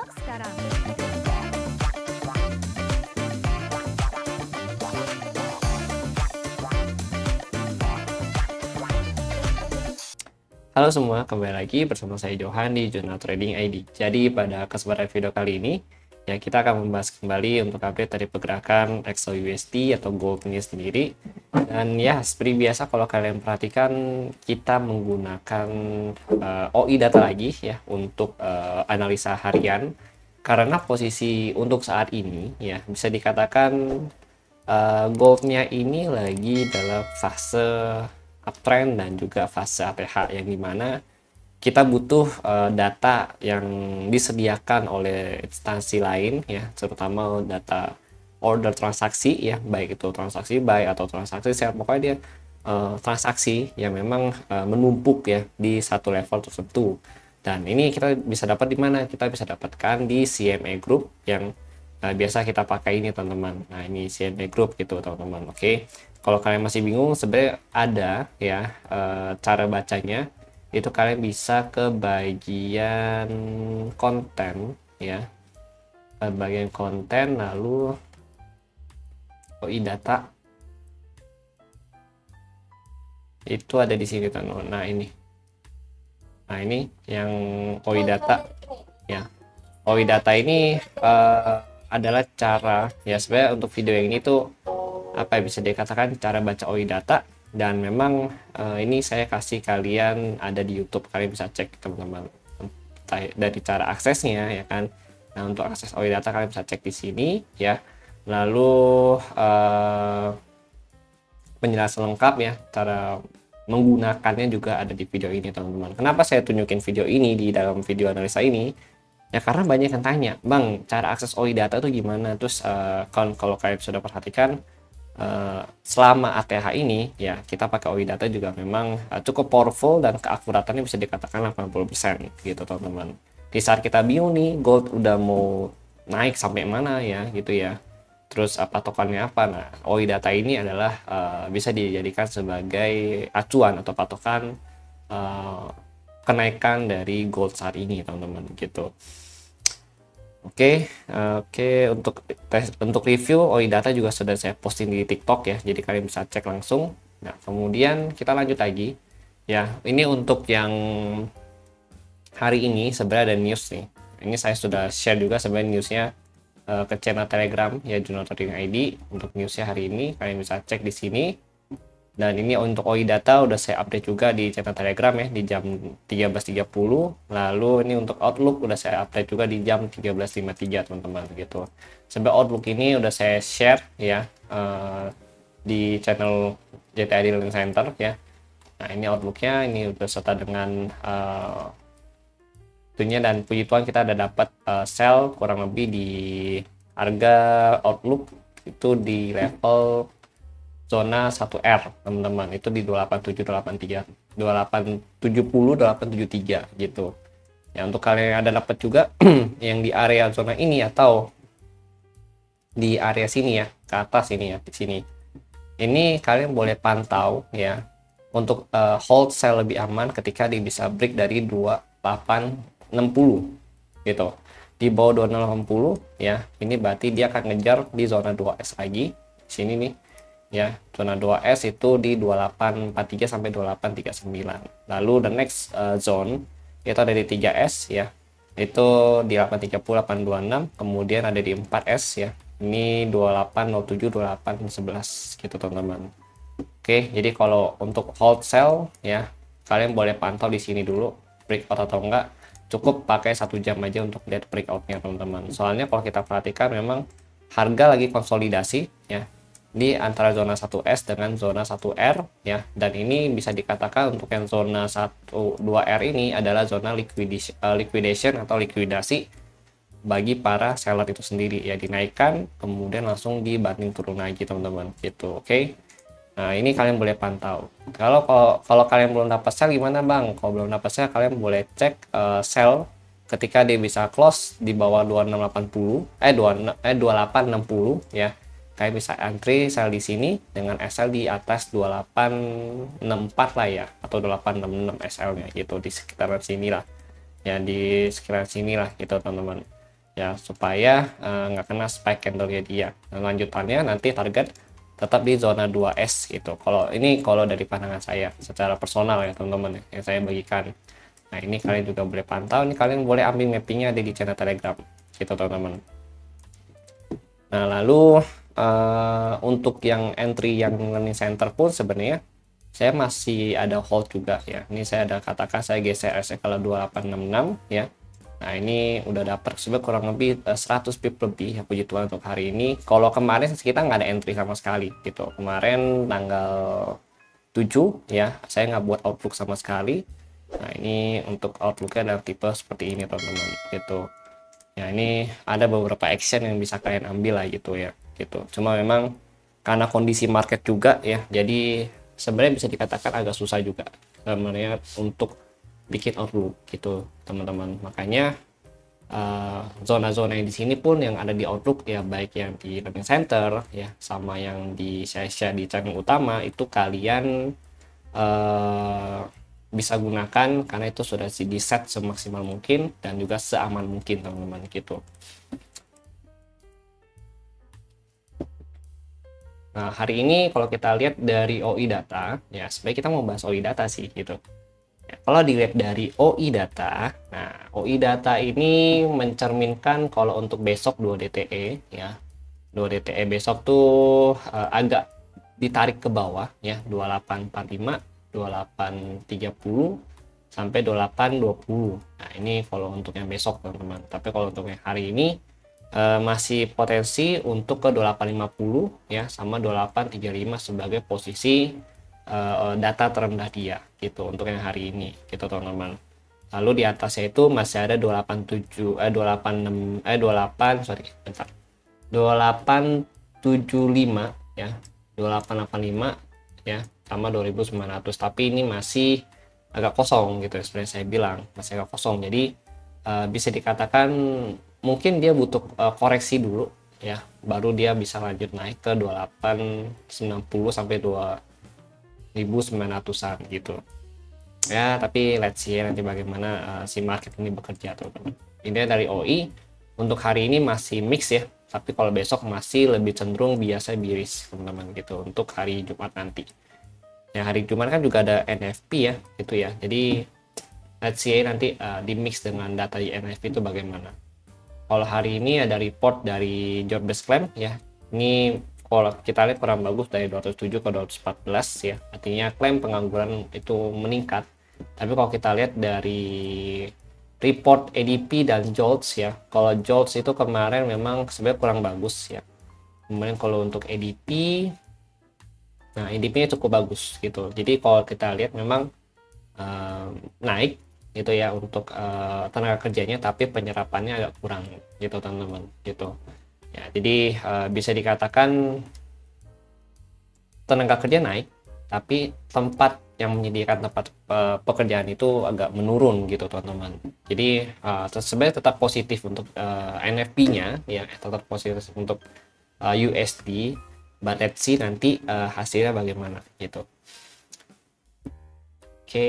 Simak sekarang. Halo semua, kembali lagi bersama saya Johan di Jurnal Trading ID. Jadi pada kesempatan video kali ini, ya kita akan membahas kembali untuk update dari pergerakan XAUUSD atau gold ini sendiri. Dan ya seperti biasa kalau kalian perhatikan kita menggunakan OI data lagi ya untuk analisa harian. Karena posisi untuk saat ini ya bisa dikatakan goldnya ini lagi dalam fase uptrend dan juga fase ATH yang dimana kita butuh data yang disediakan oleh instansi lain ya, terutama data order transaksi ya, baik itu transaksi buy atau transaksi sell, pokoknya dia transaksi yang memang menumpuk ya di satu level tertentu. Dan ini kita bisa dapat di mana? Kita bisa dapatkan di CME Group yang biasa kita pakai ini teman-teman. Nah ini CME Group gitu teman-teman. Oke, kalau kalian masih bingung sebenarnya ada ya cara bacanya, itu kalian bisa ke bagian konten ya, ke bagian konten lalu OI data itu ada di sini teman-teman. Nah ini yang OI data ya. OI data ini adalah cara ya, sebenarnya untuk video yang ini tuh apa ya, bisa dikatakan cara baca OI data. Dan memang ini saya kasih kalian ada di YouTube, kalian bisa cek teman-teman dari cara aksesnya ya kan. Nah untuk akses OI data kalian bisa cek di sini ya. Lalu penjelasan lengkap ya cara menggunakannya juga ada di video ini teman-teman. Kenapa saya tunjukin video ini di dalam video analisa ini? Ya karena banyak yang tanya, bang cara akses OI data itu gimana? Terus kalau kalian sudah perhatikan selama ATH ini ya kita pakai OI data juga memang cukup powerful dan keakuratannya bisa dikatakan 80% gitu teman-teman. Di saat kita bingung nih gold udah mau naik sampai mana ya gitu ya, terus patokannya apa, nah OI data ini adalah bisa dijadikan sebagai acuan atau patokan kenaikan dari gold saat ini teman-teman gitu. Oke, untuk review OI data juga sudah saya posting di TikTok ya, jadi kalian bisa cek langsung. Nah, kemudian kita lanjut lagi. Ya, ini untuk yang hari ini sebenarnya ada news nih. Ini saya sudah share juga sebenarnya newsnya ke channel Telegram ya, Jurnal Trading ID. Untuk newsnya hari ini kalian bisa cek di sini. Dan ini untuk OI data udah saya update juga di channel Telegram ya di jam 13.30. Lalu ini untuk Outlook udah saya update juga di jam 13.53 teman-teman gitu. Sampai Outlook ini udah saya share ya di channel JTID Learning Center ya. Nah ini Outlooknya ini udah serta dengan itunya, dan puji Tuhan kita ada dapat sell kurang lebih di harga Outlook itu di level zona 1R teman-teman, itu di 28783 2870 873 gitu ya. Untuk kalian yang ada dapat juga yang di area zona ini atau di area sini ya, ke atas ini ya, di sini ini kalian boleh pantau ya untuk hold sell lebih aman ketika dia bisa break dari 2860 gitu. Di bawah 2860 ya, ini berarti dia akan ngejar di zona 2S lagi sini nih ya. Zona 2S itu di 2843 sampai 2839. Lalu the next zone itu ada di 3S ya, itu di 830 826. Kemudian ada di 4S ya, ini 2807 2811 gitu teman-teman. Oke, jadi kalau untuk hold sell ya kalian boleh pantau di sini dulu breakout atau enggak. Cukup pakai 1 jam aja untuk lihat breakoutnya teman-teman. Soalnya kalau kita perhatikan memang harga lagi konsolidasi ya di antara zona 1S dengan zona 1R ya, dan ini bisa dikatakan untuk yang zona 1-2R ini adalah zona liquidation atau likuidasi bagi para seller itu sendiri ya, dinaikkan kemudian langsung dibanting turun lagi teman-teman gitu. Oke. Nah, ini kalian boleh pantau. Kalau kalian belum dapat sell gimana, Bang? Kalau belum dapat sell kalian boleh cek sell ketika dia bisa close di bawah 2860 ya. Kalian bisa antri sell di sini dengan SL di atas 2864 lah ya, atau 2866 SL nya gitu, di sekitaran sini lah ya, di sekitaran sini lah gitu teman-teman. ya, supaya nggak kena spike candle-nya dia. Nah, lanjutannya nanti target tetap di zona 2S gitu. Kalau ini kalau dari pandangan saya secara personal ya teman-teman, yang saya bagikan. Nah, ini kalian juga boleh pantau, ini kalian boleh ambil mappingnya ada di channel Telegram gitu teman-teman. Nah, lalu untuk yang entry yang learning center pun sebenarnya saya masih ada hold juga ya. Ini saya ada katakan saya geser RSI kalau 2866 ya. Nah, ini udah dapat sebenarnya kurang lebih 100 pip lebih ya, puji Tuhan untuk hari ini. Kalau kemarin kita nggak ada entry sama sekali gitu. Kemarin tanggal 7 ya, saya nggak buat outlook sama sekali. Nah, ini untuk outlooknya adalah tipe seperti ini teman-teman gitu. Ya, ini ada beberapa action yang bisa kalian ambil lah gitu ya gitu. Cuma memang karena kondisi market juga ya, jadi sebenarnya bisa dikatakan agak susah juga sebenarnya untuk bikin outlook gitu teman-teman. Makanya zona-zona yang di sini pun yang ada di outlook ya, baik yang di learning center ya sama yang di saya di channel utama itu kalian bisa gunakan karena itu sudah di set semaksimal mungkin dan juga seaman mungkin teman-teman gitu. Nah, hari ini kalau kita lihat dari OI data ya, sebenarnya kita mau bahas OI data sih gitu ya. Kalau dilihat dari OI data, nah OI data ini mencerminkan kalau untuk besok 2 DTE ya, 2 DTE besok tuh agak ditarik ke bawah ya, 2845 2830 sampai 2820. Nah, ini kalau untuk yang besok teman-teman. Tapi kalau untuk yang hari ini masih potensi untuk ke 2850 ya sama 2835 sebagai posisi data terendah dia gitu untuk yang hari ini gitu teman-teman. Lalu di atasnya itu masih ada 287 286 28 sorry bentar 2875 ya, 2885 ya sama 2900, tapi ini masih agak kosong gitu ya, sebenarnya saya bilang masih agak kosong. Jadi bisa dikatakan mungkin dia butuh koreksi dulu ya, baru dia bisa lanjut naik ke 2890 sampai 2900-an gitu ya. Tapi let's see nanti bagaimana si market ini bekerja teman-teman. Ini dari OI untuk hari ini masih mix ya, tapi kalau besok masih lebih cenderung biasa bearish teman-teman gitu untuk hari Jumat nanti ya. Hari Jumat kan juga ada NFP ya gitu ya, jadi let's see nanti di mix dengan data di NFP itu bagaimana. Kalau hari ini ada report dari job desk claim ya, ini kalau kita lihat kurang bagus dari 207 ke 214 ya, artinya klaim pengangguran itu meningkat. Tapi kalau kita lihat dari report ADP dan JOLTS ya, kalau JOLTS itu kemarin memang sebenarnya kurang bagus ya. Kemudian kalau untuk ADP, nah ADP-nya cukup bagus gitu. Jadi kalau kita lihat memang naik gitu ya untuk tenaga kerjanya, tapi penyerapannya agak kurang gitu teman-teman gitu ya. Jadi bisa dikatakan tenaga kerja naik, tapi tempat yang menyediakan tempat pekerjaan itu agak menurun gitu teman-teman. Jadi sebenarnya tetap positif untuk NFP-nya ya, tetap positif untuk USD, but let's see nanti hasilnya bagaimana gitu. Oke.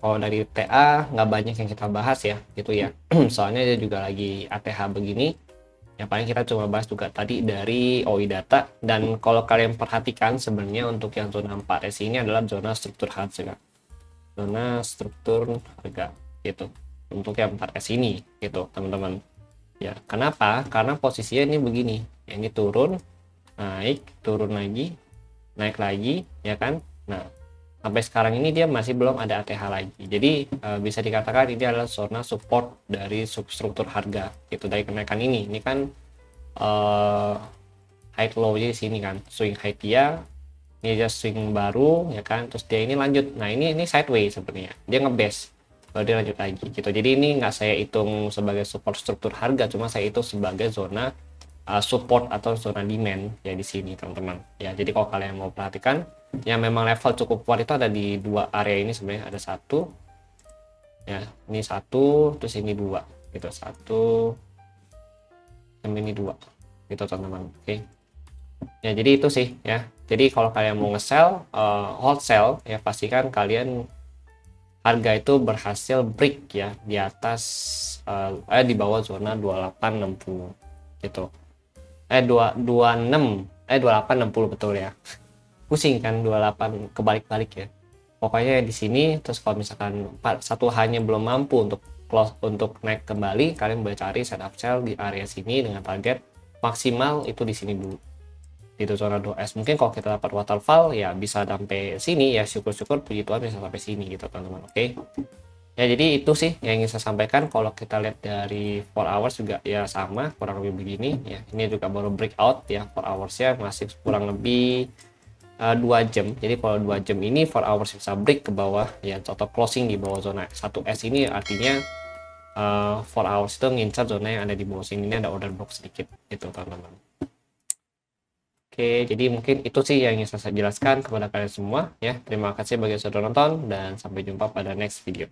Kalau dari TA nggak banyak yang kita bahas ya gitu ya, soalnya dia juga lagi ATH begini. Yang paling kita coba bahas juga tadi dari OI data. Dan kalau kalian perhatikan sebenarnya untuk yang zona 4S ini adalah zona struktur harga, zona struktur harga gitu untuk yang 4S ini gitu teman-teman ya. Kenapa? Karena posisinya ini begini, ini turun naik, turun lagi, naik lagi ya kan. Nah, sampai sekarang ini dia masih belum ada ATH lagi. Jadi bisa dikatakan ini adalah zona support dari struktur harga gitu dari kenaikan ini. Ini kan high low di sini kan, swing high dia, ini aja swing baru ya kan. Terus dia ini lanjut. Nah, ini sideways sebenarnya. Dia ngebase baru dia lanjut lagi gitu. Jadi ini nggak saya hitung sebagai support struktur harga, cuma saya hitung sebagai zona support atau zona demand ya di sini teman-teman ya. Jadi kalau kalian mau perhatikan yang memang level cukup kuat itu ada di dua area ini sebenarnya. Ada satu ya, ini satu, terus ini dua gitu, satu dan ini dua gitu teman-teman. Oke ya, jadi itu sih ya. Jadi kalau kalian mau nge-sell hold sell ya, pastikan kalian harga itu berhasil break ya di atas di bawah zona 2860 gitu. 26 2860 betul ya. Pusing kan 28 kebalik-balik ya. Pokoknya di sini terus kalau misalkan satu hanya belum mampu untuk close untuk naik kembali, kalian boleh cari setup sell di area sini dengan target maksimal itu di sini dulu. Itu zona 2S. Mungkin kalau kita dapat waterfall ya bisa sampai sini ya, syukur-syukur puji Tuhan bisa sampai sini gitu teman-teman. Oke. Ya jadi itu sih yang ingin saya sampaikan. Kalau kita lihat dari 4 hours juga ya sama kurang lebih begini ya. Ini juga baru breakout ya, 4 hours ya masih kurang lebih 2 jam. Jadi kalau 2 jam ini 4 hours bisa break ke bawah ya, atau closing di bawah zona 1S ini artinya 4 hours itu ngincar zona yang ada di bawah sini. Ini ada order box sedikit gitu teman-teman. Oke, jadi mungkin itu sih yang ingin saya jelaskan kepada kalian semua ya. Terima kasih bagi yang sudah nonton dan sampai jumpa pada next video.